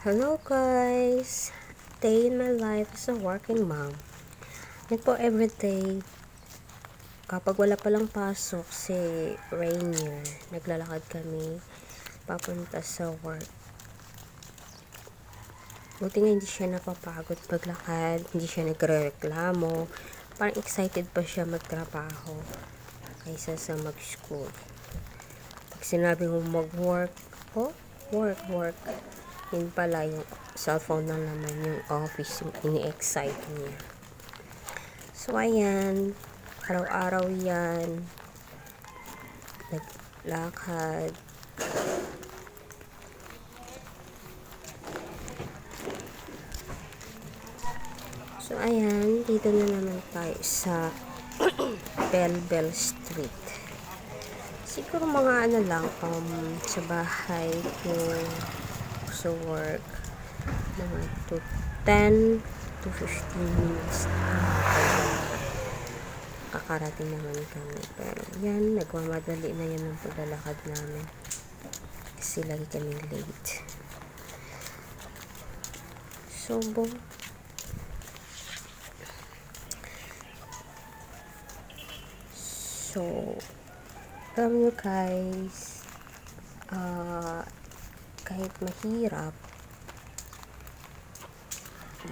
Hello guys! Day in my life as a working mom. Yan po everyday. Kapag wala palang pasok si Rainier, naglalakad kami papunta sa work. Buti nga hindi siya napapagod paglakad, hindi siya nagre-reklamo. Parang excited pa siya magtrabaho kaysa sa mag-school. Pag sinabi mo mag-work, work. Yun pala yung cellphone na naman yung office yung ini-excite niya. So ayan, araw-araw yan, naglakad. So ayan, dito na naman tayo sa Bellbell Street. Siguro mga sa bahay ko sa work, mga 10 to 15 minutes kakarating naman kami. Pero yan, nagmamadali na yan ang paglalakad namin kasi lagi kami late. So alam nyo guys, kahit mahirap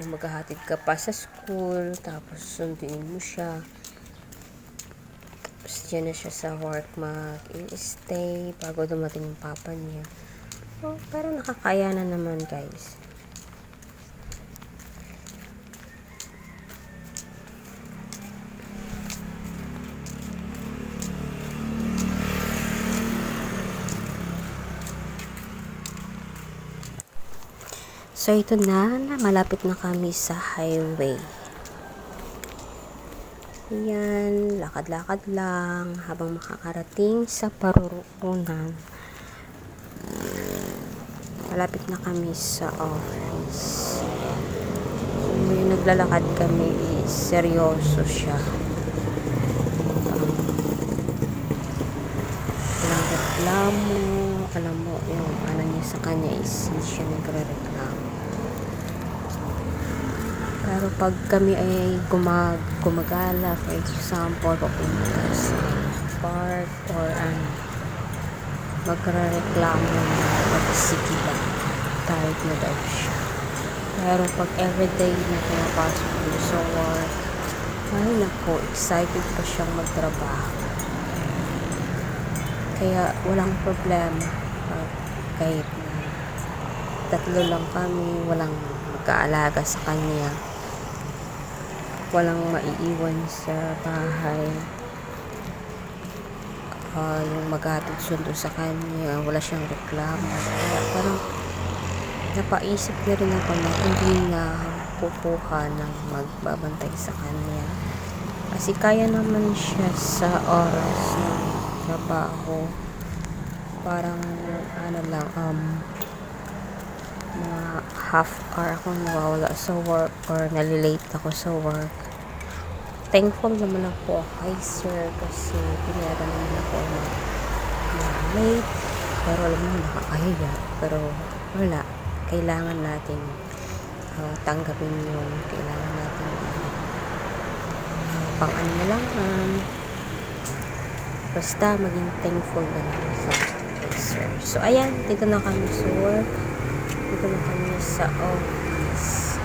yung maghahatid ka pa sa school, tapos sunduin mo siya, tapos dyan na siya sa work mag-i-stay bago dumating yung papa niya. So, pero nakakaya na naman guys. So, ito na, malapit na kami sa highway. Yan, lakad-lakad lang habang makakarating sa paruroonan. Malapit na kami sa office. Yung naglalakad kami, seryoso siya. Walang reklamo. Alam mo, yung ano niya sa kanya is hindi siya nagre-reklamo. Pero pag kami ay gumagala, for example, papunta sa park or magre-reklamo na magsige lang, tired na daw siya. Pero pag everyday na pinapasok niya sa work, ay nako, excited pa siyang magtrabaho. Kaya walang problema. Kahit tatlo lang kami, walang magkaalaga sa kanya, walang maiiwan sa bahay, yung maghatid sundo sa kanya, wala siyang reklamo. Kaya parang napaisip na rin ako na hindi na kukuha ng magbabantay sa kanya kasi kaya naman siya sa oras ng trabaho. Parang mga half hour akong nawawala sa work or nalilate ako sa work. Thankful naman ako kay sir kasi pinayagan naman ako na late. Pero alam mo, nakakahiya. Pero wala, kailangan natin tanggapin yung kailangan natin pang-ano na lang, basta maging thankful na lang sa sir. So ayan, dito na kami sa work, dito na kami sa office.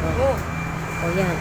Yan,